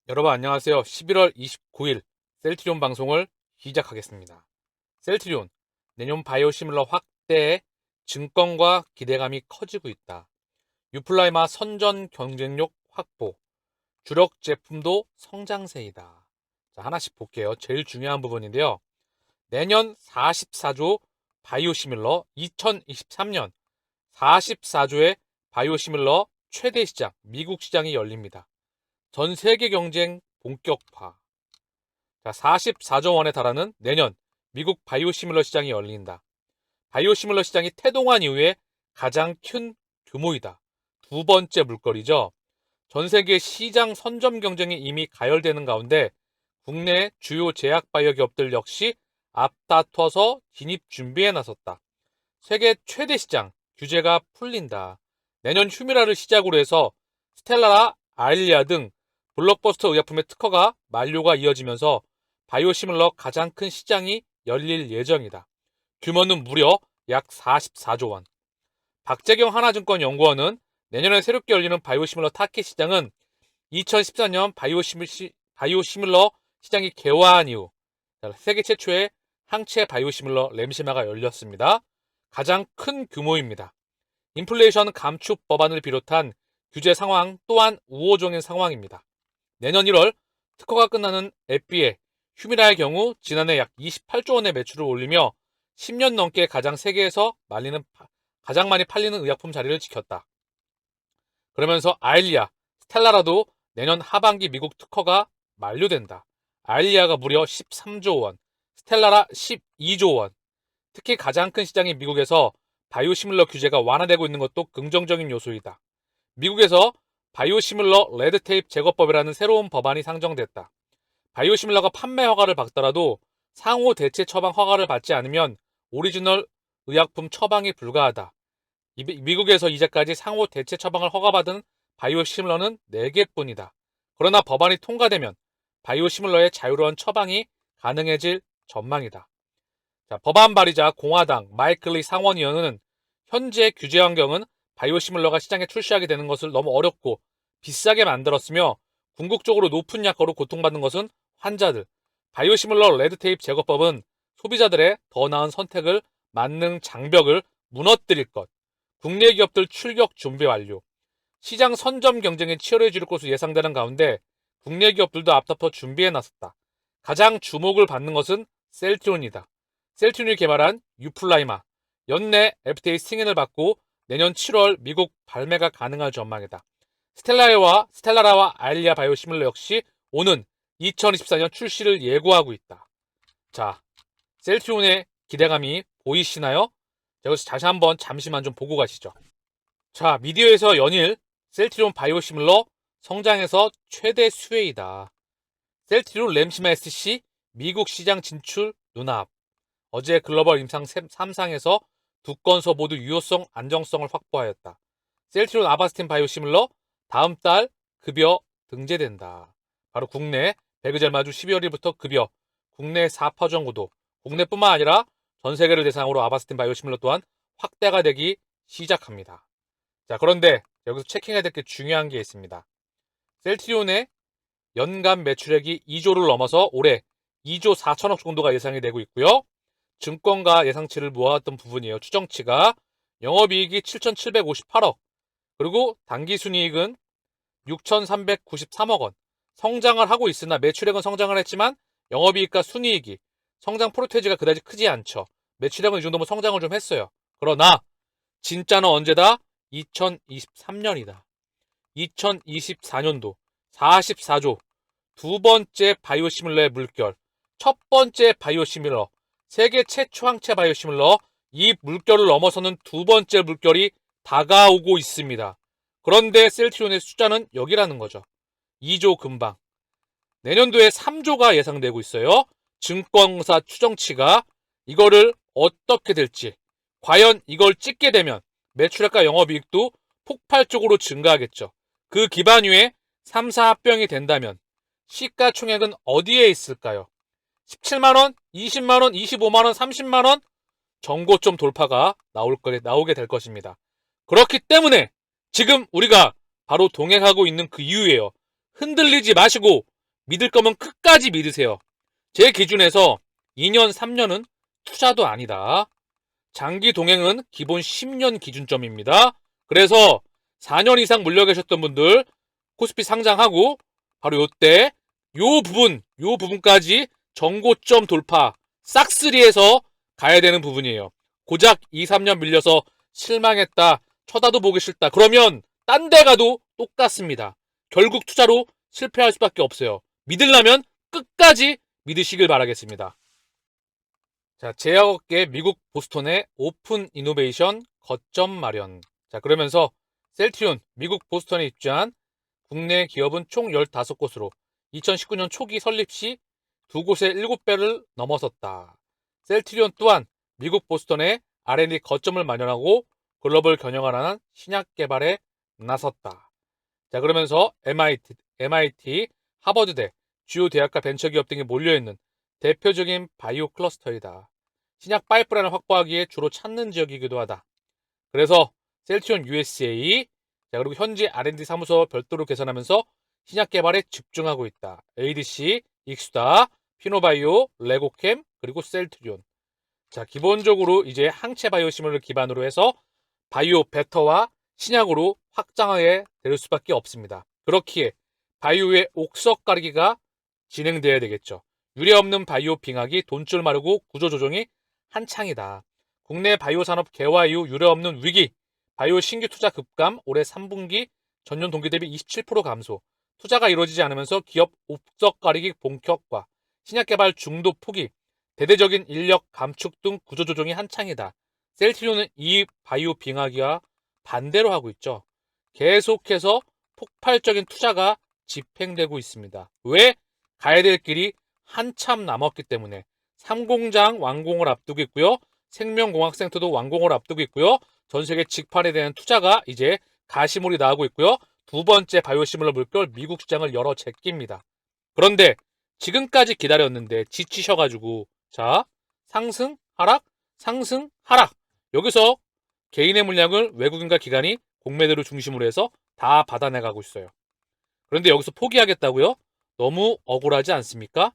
여러분 안녕하세요. 11월 29일 셀트리온 방송을 시작하겠습니다. 셀트리온 내년 바이오시밀러 확대에 증권과 기대감이 커지고 있다. 유플라이마 선전 경쟁력 확보, 주력 제품도 성장세이다. 자, 하나씩 볼게요. 제일 중요한 부분인데요. 내년 44조 바이오시밀러, 2023년 44조의 바이오시밀러 최대 시장, 미국 시장이 열립니다. 전 세계 경쟁 본격화. 자, 44조 원에 달하는 내년 미국 바이오시밀러 시장이 열린다. 바이오시밀러 시장이 태동한 이후에 가장 큰 규모이다. 두 번째 물거리죠. 전 세계 시장 선점 경쟁이 이미 가열되는 가운데 국내 주요 제약 바이오 기업들 역시 앞다퉈서 진입 준비에 나섰다. 세계 최대 시장 규제가 풀린다. 내년 휴미라를 시작으로 해서 스텔라라, 아일리아 등 블록버스터 의약품의 특허가 만료가 이어지면서 바이오시밀러 가장 큰 시장이 열릴 예정이다. 규모는 무려 약 44조 원. 박재경 하나증권연구원은 내년에 새롭게 열리는 바이오시밀러 타켓 시장은 2014년 바이오시밀러 시장이 개화한 이후 세계 최초의 항체 바이오시밀러 램시마가 열렸습니다. 가장 큰 규모입니다. 인플레이션 감축 법안을 비롯한 규제 상황 또한 우호적인 상황입니다. 내년 1월 특허가 끝나는 에피에 휴미라의 경우 지난해 약 28조 원의 매출을 올리며 10년 넘게 세계에서 가장 많이 팔리는 의약품 자리를 지켰다. 그러면서 아일리아, 스텔라라도 내년 하반기 미국 특허가 만료된다. 아일리아가 무려 13조 원, 스텔라라 12조 원. 특히 가장 큰 시장인 미국에서 바이오시밀러 규제가 완화되고 있는 것도 긍정적인 요소이다. 미국에서 바이오시밀러 레드테이프 제거법이라는 새로운 법안이 상정됐다. 바이오시밀러가 판매 허가를 받더라도 상호 대체 처방 허가를 받지 않으면 오리지널 의약품 처방이 불가하다. 미국에서 이제까지 상호 대체 처방을 허가받은 바이오시밀러는 4개뿐이다. 그러나 법안이 통과되면 바이오시밀러의 자유로운 처방이 가능해질 전망이다. 자, 법안 발의자 공화당 마이클리 상원의원은 현재 규제 환경은 바이오시밀러가 시장에 출시하게 되는 것을 너무 어렵고 비싸게 만들었으며 궁극적으로 높은 약가로 고통받는 것은 환자들. 바이오시밀러 레드테이프 제거법은 소비자들의 더 나은 선택을 막는 장벽을 무너뜨릴 것. 국내 기업들 출격 준비 완료. 시장 선점 경쟁이 치열해질 것으로 예상되는 가운데 국내 기업들도 앞다퉈 준비에 나섰다. 가장 주목을 받는 것은 셀트리온이다. 셀트리온이 개발한 유플라이마, 연내 FDA 승인을 받고 내년 7월 미국 발매가 가능할 전망이다. 스텔라라와 아일리아 바이오시밀러 역시 오는 2024년 출시를 예고하고 있다. 자, 셀트리온의 기대감이 보이시나요? 여기서 다시 한번 잠시만 좀 보고 가시죠. 자, 미디어에서 연일 셀트리온 바이오시밀러 성장에서 최대 수혜이다. 셀트리온 램시마 SC 미국 시장 진출 눈앞. 어제 글로벌 임상 3상에서 두 건서 모두 유효성, 안정성을 확보하였다. 셀트리온 아바스틴 바이오시밀러 다음 달 급여 등재된다. 바로 국내 배그젤마주 12월 1일부터 급여 국내 4파전 구도, 국내뿐만 아니라 전 세계를 대상으로 아바스틴 바이오시밀러 또한 확대가 되기 시작합니다. 자, 그런데 여기서 체킹해야 될 게 중요한 게 있습니다. 셀트리온의 연간 매출액이 2조를 넘어서 올해 2조 4천억 정도가 예상이 되고 있고요. 증권가 예상치를 모았던 부분이에요. 추정치가 영업이익이 7,758억, 그리고 당기순이익은 6,393억 원. 성장을 하고 있으나 매출액은 성장을 했지만 영업이익과 순이익이 성장 프로테이지가 그다지 크지 않죠. 매출액은 이 정도면 성장을 좀 했어요. 그러나 진짜는 언제다? 2023년이다. 2024년도 44조 두 번째 바이오시밀러의 물결, 첫 번째 바이오시밀러, 세계 최초 항체 바이오시밀러, 이 물결을 넘어서는 두 번째 물결이 다가오고 있습니다. 그런데 셀트리온의 숫자는 여기라는 거죠. 2조 금방. 내년도에 3조가 예상되고 있어요. 증권사 추정치가 이거를 어떻게 될지, 과연 이걸 찍게 되면 매출액과 영업이익도 폭발적으로 증가하겠죠. 그 기반 위에 3사 합병이 된다면 시가총액은 어디에 있을까요? 17만원, 20만원, 25만원, 30만원 정고점 돌파가 나오게 될 것입니다. 그렇기 때문에 지금 우리가 바로 동행하고 있는 그 이유예요. 흔들리지 마시고 믿을 거면 끝까지 믿으세요. 제 기준에서 2년, 3년은 투자도 아니다. 장기 동행은 기본 10년 기준점입니다. 그래서 4년 이상 물려 계셨던 분들 코스피 상장하고 바로 요때 요 부분까지 정고점 돌파 싹쓸이해서 가야 되는 부분이에요. 고작 2, 3년 밀려서 실망했다, 쳐다도 보기 싫다, 그러면 딴 데 가도 똑같습니다. 결국 투자로 실패할 수밖에 없어요. 믿으려면 끝까지 믿으시길 바라겠습니다. 자, 제약업계 미국 보스턴의 오픈 이노베이션 거점 마련. 자, 그러면서 셀트리온 미국 보스턴에 입주한 국내 기업은 총 15곳으로 2019년 초기 설립 시 두 곳에 7배를 넘어섰다. 셀트리온 또한 미국 보스턴에 R&D 거점을 마련하고 글로벌 경영하라는 신약 개발에 나섰다. 자, 그러면서 MIT, 하버드대, 주요 대학과 벤처기업 등이 몰려있는 대표적인 바이오 클러스터이다. 신약 파이프라인을 확보하기에 주로 찾는 지역이기도 하다. 그래서 셀트리온 USA, 자, 그리고 현재 R&D 사무소 별도로 개선하면서 신약 개발에 집중하고 있다. ADC, 익수다, 피노바이오, 레고캠, 그리고 셀트리온. 자, 기본적으로 이제 항체 바이오시물을 기반으로 해서 바이오 벡터와 신약으로 확장하게 될 수밖에 없습니다. 그렇기에 바이오의 옥석 가리기가 진행돼야 되겠죠. 유례 없는 바이오 빙하기, 돈줄 마르고 구조 조정이 한창이다. 국내 바이오 산업 개화 이후 유례 없는 위기, 바이오 신규 투자 급감, 올해 3분기 전년 동기 대비 27% 감소, 투자가 이루어지지 않으면서 기업 옥석 가리기 본격화, 신약 개발 중도 포기, 대대적인 인력 감축 등 구조 조정이 한창이다. 셀트리온은 이 바이오 빙하기와 반대로 하고 있죠. 계속해서 폭발적인 투자가 집행되고 있습니다. 왜? 가야 될 길이 한참 남았기 때문에. 3공장 완공을 앞두고 있고요. 생명공학센터도 완공을 앞두고 있고요. 전 세계 직판에 대한 투자가 이제 가시몰이 나오고 있고요. 두 번째 바이오시밀러 물결 미국 시장을 열어 제낍니다. 그런데 지금까지 기다렸는데 지치셔가지고 자, 상승 하락 상승 하락, 여기서 개인의 물량을 외국인과 기관이 공매도를 중심으로 해서 다 받아내가고 있어요. 그런데 여기서 포기하겠다고요? 너무 억울하지 않습니까?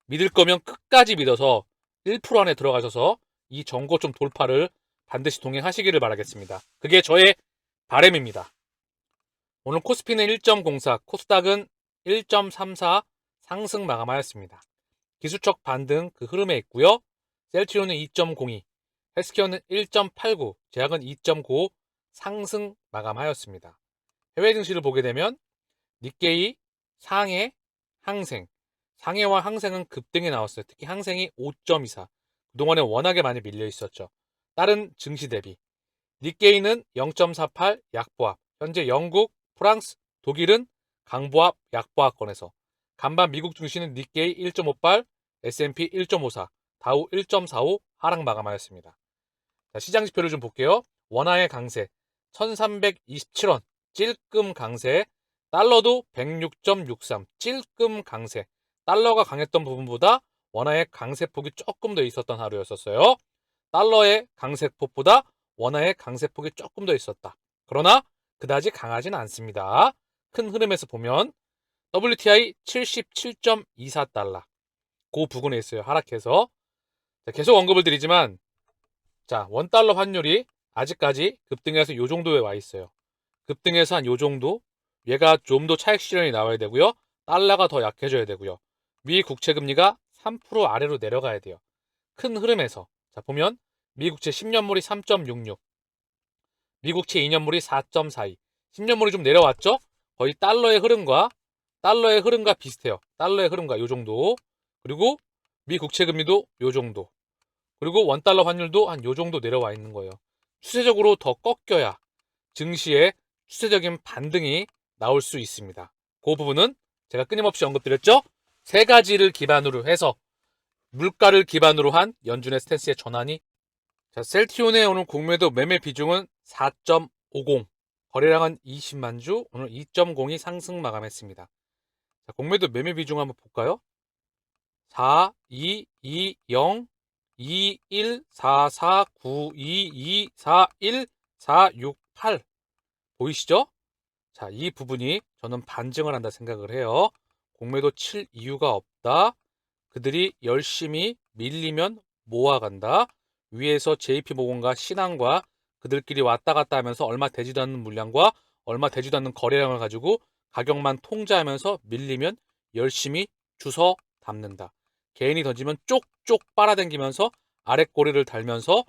믿을 거면 끝까지 믿어서 1% 안에 들어가셔서 이 정고점 돌파를 반드시 동행하시기를 바라겠습니다. 그게 저의 바람입니다. 오늘 코스피는 1.04, 코스닥은 1.34 상승 마감하였습니다. 기술적 반등 그 흐름에 있고요. 셀트리온은 2.02, 헬스케어는 1.89, 제약은 2.95 상승 마감하였습니다. 해외 증시를 보게 되면 니케이, 상해, 항생, 상해와 항생은 급등이 나왔어요. 특히 항생이 5.24, 그동안에 워낙에 많이 밀려 있었죠. 다른 증시 대비 니케이는 0.48 약보합, 현재 영국, 프랑스, 독일은 강보합, 약보합권에서 간반 미국 증시는 니케이 1.58, S&P 1.54, 다우 1.45 하락 마감하였습니다. 자, 시장 지표를 좀 볼게요. 원화의 강세 1327원, 찔끔 강세, 달러도 106.63, 찔끔 강세. 달러가 강했던 부분보다 원화의 강세폭이 조금 더 있었던 하루였었어요. 달러의 강세폭보다 원화의 강세폭이 조금 더 있었다. 그러나 그다지 강하진 않습니다. 큰 흐름에서 보면 WTI 77.24달러, 그 부근에 있어요. 하락해서. 자, 계속 언급을 드리지만 자, 원달러 환율이 아직까지 급등해서 요 정도에 와 있어요. 급등해서 한 요 정도, 얘가 좀 더 차익 실현이 나와야 되고요. 달러가 더 약해져야 되고요. 미 국채 금리가 3% 아래로 내려가야 돼요. 큰 흐름에서 자, 보면 미국채 10년물이 3.66, 미국채 2년물이 4.42, 10년물이 좀 내려왔죠? 거의 달러의 흐름과 비슷해요. 달러의 흐름과 요 정도. 그리고 미 국채 금리도 요 정도. 그리고 원달러 환율도 한 요 정도 내려와 있는 거예요. 추세적으로 더 꺾여야 증시에 추세적인 반등이 나올 수 있습니다. 그 부분은 제가 끊임없이 언급드렸죠? 세 가지를 기반으로 해서 물가를 기반으로 한 연준의 스탠스의 전환이. 자, 셀트리온의 오늘 공매도 매매 비중은 4.50, 거래량은 20만 주, 오늘 2.02 상승 마감했습니다. 자, 공매도 매매 비중 한번 볼까요? 4, 2, 2, 0, 2, 1, 4, 4, 9, 2, 2, 4, 1, 4, 6, 8 보이시죠? 자, 이 부분이 저는 반증을 한다 생각을 해요. 공매도 칠 이유가 없다. 그들이 열심히 밀리면 모아간다. 위에서 JP모건과 신한과 그들끼리 왔다 갔다 하면서 얼마 되지도 않는 물량과 얼마 되지도 않는 거래량을 가지고 가격만 통제하면서 밀리면 열심히 주워 담는다. 개인이 던지면 쪽쪽 빨아당기면서 아랫꼬리를 달면서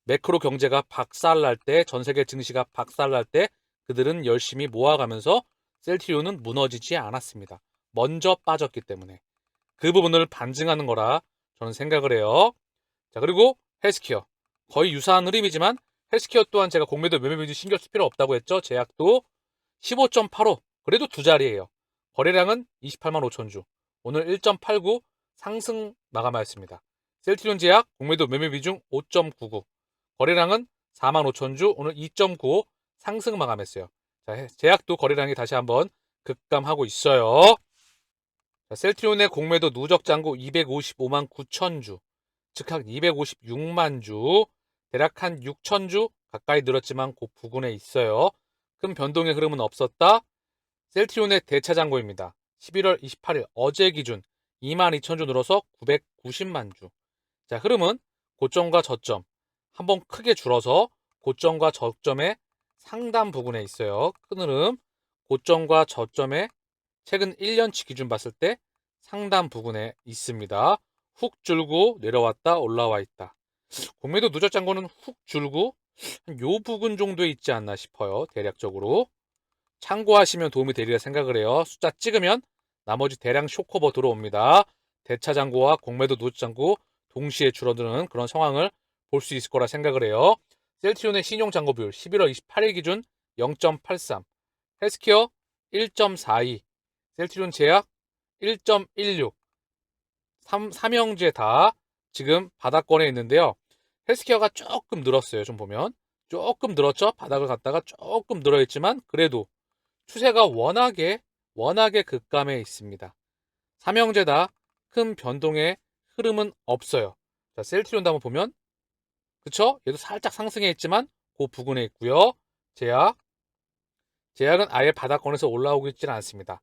매크로 경제가 박살날 때, 전 세계 증시가 박살날 때 그들은 열심히 모아가면서 셀트리온은 무너지지 않았습니다. 먼저 빠졌기 때문에. 그 부분을 반증하는 거라 저는 생각을 해요. 자, 그리고 헬스케어. 거의 유사한 흐름이지만 헬스케어 또한 제가 공매도 매매 비중 신경 쓸 필요 없다고 했죠. 제약도 15.85. 그래도 두 자리예요. 거래량은 28만 5천 주. 오늘 1.89 상승 마감하였습니다. 셀트리온 제약 공매도 매매 비중 5.99. 거래량은 4만 5천 주. 오늘 2.95 상승 마감했어요. 자, 제약도 거래량이 다시 한번 급감하고 있어요. 자, 셀트리온의 공매도 누적 잔고 255만 9천 주. 즉 한 256만 주. 대략 한 6천 주 가까이 늘었지만 그 부근에 있어요. 큰 변동의 흐름은 없었다. 셀트리온의 대차 잔고입니다. 11월 28일 어제 기준 2만 2천 주 늘어서 990만 주. 자, 흐름은 고점과 저점 한번 크게 줄어서 고점과 저점의 상단 부근에 있어요. 큰 흐름. 고점과 저점의 최근 1년치 기준 봤을 때 상단 부근에 있습니다. 훅 줄고 내려왔다 올라와 있다. 공매도 누적 잔고는 훅 줄고 요 부근 정도에 있지 않나 싶어요. 대략적으로. 참고하시면 도움이 되리라 생각을 해요. 숫자 찍으면 나머지 대량 쇼커버 들어옵니다. 대차 잔고와 공매도 누적 잔고 동시에 줄어드는 그런 상황을 볼 수 있을 거라 생각을 해요. 셀트리온의 신용 잔고 비율 11월 28일 기준 0.83, 헬스케어 1.42, 셀트리온 제약 1.16, 삼형제 다 지금 바닥권에 있는데요. 헬스케어가 조금 늘었어요. 좀 보면 조금 늘었죠. 바닥을 갔다가 조금 늘어있지만 그래도 추세가 워낙에 급감해 있습니다. 삼형제 다 큰 변동의 흐름은 없어요. 자, 셀트리온도 한번 보면 그쵸? 얘도 살짝 상승해 있지만 그 부근에 있고요. 제약은 아예 바닥권에서 올라오고 있지는 않습니다.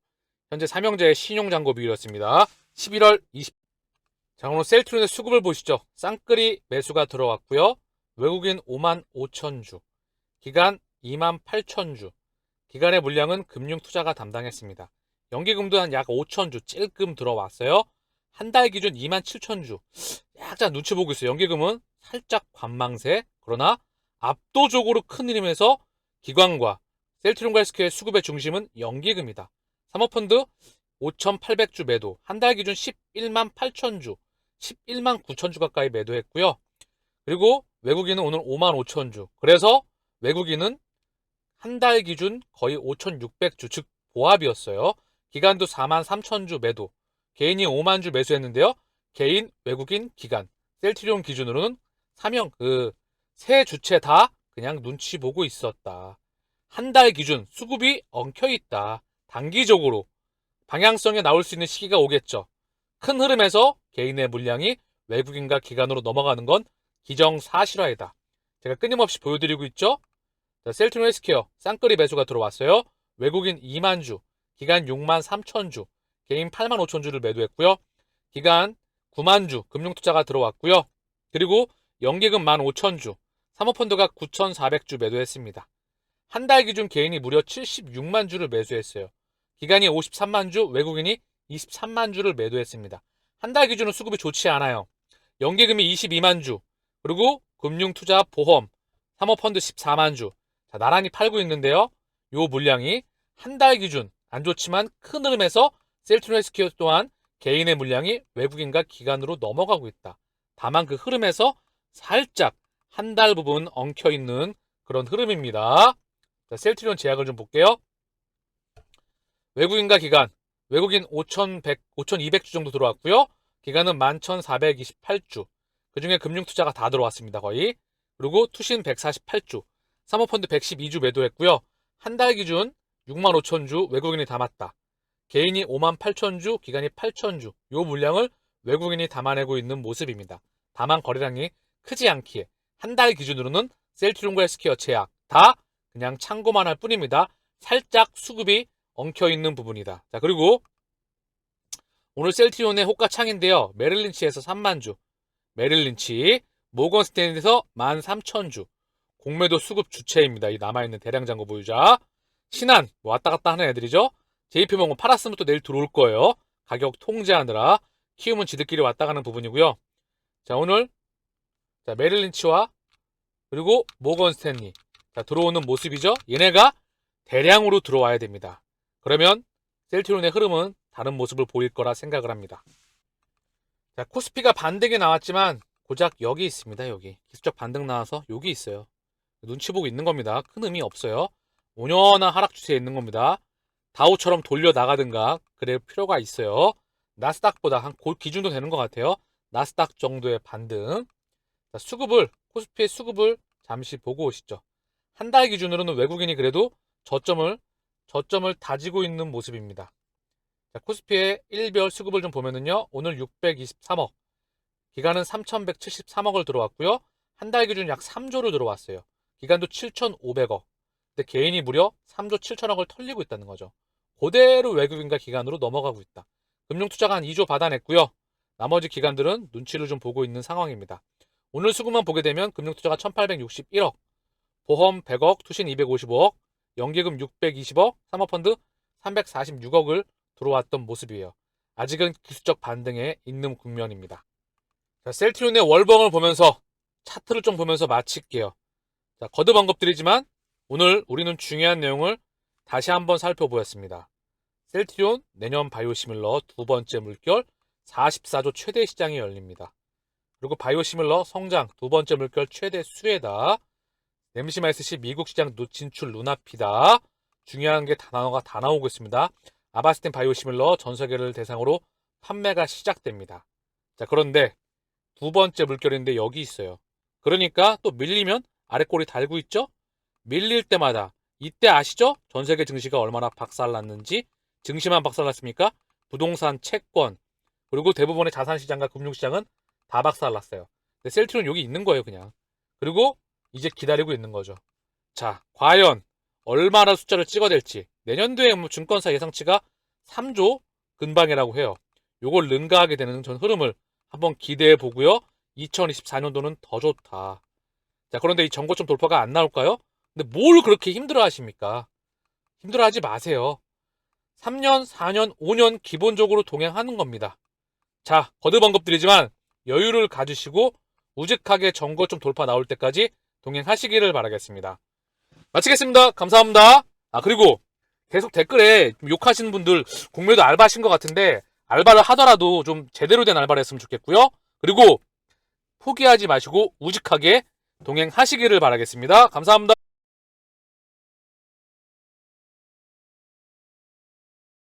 현재 삼형제의 신용잔고 비율이었습니다. 11월 20. 자, 오늘 셀트리온의 수급을 보시죠. 쌍끌이 매수가 들어왔고요. 외국인 5만 5천 주, 기간 2만 8천 주. 기간의 물량은 금융투자가 담당했습니다. 연기금도 한 약 5천 주 찔끔 들어왔어요. 한 달 기준 2만 7천 주. 약간 눈치 보고 있어요. 연기금은 살짝 관망세. 그러나 압도적으로 큰 흐름에서 기관과 셀트리온과 헬스케어의 수급의 중심은 연기금이다. 사모펀드 5,800주 매도. 한 달 기준 11만 8천 주. 11만 9천 주 가까이 매도했고요. 그리고 외국인은 오늘 5만 5천 주. 그래서 외국인은 한 달 기준 거의 5,600주, 즉 보합이었어요. 기간도 4만 3천 주 매도. 개인이 5만 주 매수했는데요. 개인, 외국인, 기간. 셀트리온 기준으로는 세 주체 다 그냥 눈치 보고 있었다. 한 달 기준 수급이 엉켜 있다. 단기적으로 방향성에 나올 수 있는 시기가 오겠죠. 큰 흐름에서 개인의 물량이 외국인과 기관으로 넘어가는 건 기정사실화이다. 제가 끊임없이 보여드리고 있죠. 자, 셀트리온 헬스케어 쌍끌이 매수가 들어왔어요. 외국인 2만 주, 기간 6만 3천 주, 개인 8만 5천 주를 매도했고요. 기간 9만 주 금융투자가 들어왔고요. 그리고 연기금 1만 5천 주, 사모펀드가 9,400주 매도했습니다. 한 달 기준 개인이 무려 76만 주를 매수했어요. 기간이 53만 주, 외국인이 23만 주를 매도했습니다. 한 달 기준은 수급이 좋지 않아요. 연기금이 22만 주, 그리고 금융투자 보험, 사모펀드 14만 주. 자, 나란히 팔고 있는데요. 요 물량이 한 달 기준 안 좋지만 큰 흐름에서 셀트리온 헬스케어 또한 개인의 물량이 외국인과 기관으로 넘어가고 있다. 다만 그 흐름에서 살짝 한 달 부분 엉켜 있는 그런 흐름입니다. 자, 셀트리온 제약을 좀 볼게요. 외국인과 기관, 외국인 5,200주 정도 들어왔고요. 기관은 11,428주. 그 중에 금융투자가 다 들어왔습니다. 거의. 그리고 투신 148주, 사모펀드 112주 매도했고요. 한 달 기준 6만 5천 주 외국인이 담았다. 개인이 5만 8천 주, 기관이 8천 주. 요 물량을 외국인이 담아내고 있는 모습입니다. 다만 거래량이 크지 않기에 한 달 기준으로는 셀트리온과 헬스케어 제약 다 그냥 참고만 할 뿐입니다. 살짝 수급이 엉켜있는 부분이다. 자, 그리고 오늘 셀트리온의 호가창인데요. 메릴린치에서 3만주, 메릴린치, 모건 스탠리에서 13,000주. 공매도 수급 주체입니다. 이 남아있는 대량 잔고 보유자. 신한 왔다 갔다 하는 애들이죠. JP모건 팔았으면 또 내일 들어올 거예요. 가격 통제하느라 키움은 지들끼리 왔다 가는 부분이고요. 자, 오늘 자, 메릴린치와 그리고 모건 스탠리 자, 들어오는 모습이죠. 얘네가 대량으로 들어와야 됩니다. 그러면 셀트리온의 흐름은 다른 모습을 보일 거라 생각을 합니다. 자, 코스피가 반등이 나왔지만 고작 여기 있습니다. 여기 기술적 반등 나와서 여기 있어요. 눈치 보고 있는 겁니다. 큰 의미 없어요. 5년한 하락 추세에 있는 겁니다. 다우처럼 돌려 나가든가 그럴 필요가 있어요. 나스닥보다 한 기준도 되는 것 같아요. 나스닥 정도의 반등. 자, 코스피의 수급을 잠시 보고 오시죠. 한 달 기준으로는 외국인이 그래도 저점을 다지고 있는 모습입니다. 자, 코스피의 일별 수급을 좀 보면은요. 오늘 623억, 기간은 3,173억을 들어왔고요. 한 달 기준 약 3조를 들어왔어요. 기간도 7,500억. 근데 개인이 무려 3조 7천억을 털리고 있다는 거죠. 그대로 외국인과 기관으로 넘어가고 있다. 금융투자가 한 2조 받아냈고요. 나머지 기관들은 눈치를 좀 보고 있는 상황입니다. 오늘 수급만 보게 되면 금융투자가 1,861억, 보험 100억, 투신 255억, 연기금 620억, 사모펀드 346억을 들어왔던 모습이에요. 아직은 기술적 반등에 있는 국면입니다. 자, 셀트리온의 월봉을 보면서 차트를 좀 보면서 마칠게요. 자, 거듭 언급드리지만 오늘 우리는 중요한 내용을 다시 한번 살펴보았습니다. 셀트리온 내년 바이오시밀러 두 번째 물결 44조 최대 시장이 열립니다. 그리고 바이오시밀러 성장 두 번째 물결 최대 수혜다. 램시마이스시 미국 시장 진출 눈앞이다. 중요한 게 단어가 다 나오고 있습니다. 아바스틴 바이오시밀러 전 세계를 대상으로 판매가 시작됩니다. 자, 그런데 두 번째 물결인데 여기 있어요. 그러니까 또 밀리면 아래꼬리 달고 있죠? 밀릴 때마다 이때 아시죠? 전 세계 증시가 얼마나 박살났는지. 증시만 박살났습니까? 부동산, 채권 그리고 대부분의 자산시장과 금융시장은 다 박살났어요. 근데 셀트리온 여기 있는 거예요 그냥. 그리고 이제 기다리고 있는 거죠. 자, 과연 얼마나 숫자를 찍어댈지. 내년도에 증권사 예상치가 3조 근방이라고 해요. 요걸 능가하게 되는 전 흐름을 한번 기대해 보고요. 2024년도는 더 좋다. 자, 그런데 이 정고점 돌파가 안 나올까요? 근데 뭘 그렇게 힘들어 하십니까? 힘들어 하지 마세요. 3년, 4년, 5년 기본적으로 동행하는 겁니다. 자, 거듭 언급드리지만 여유를 가지시고 우직하게 정고점 돌파 나올 때까지 동행하시기를 바라겠습니다. 마치겠습니다. 감사합니다. 그리고 계속 댓글에 욕하시는 분들 공매도 알바하신 것 같은데 알바를 하더라도 좀 제대로 된 알바를 했으면 좋겠고요. 그리고 포기하지 마시고 우직하게 동행하시기를 바라겠습니다. 감사합니다.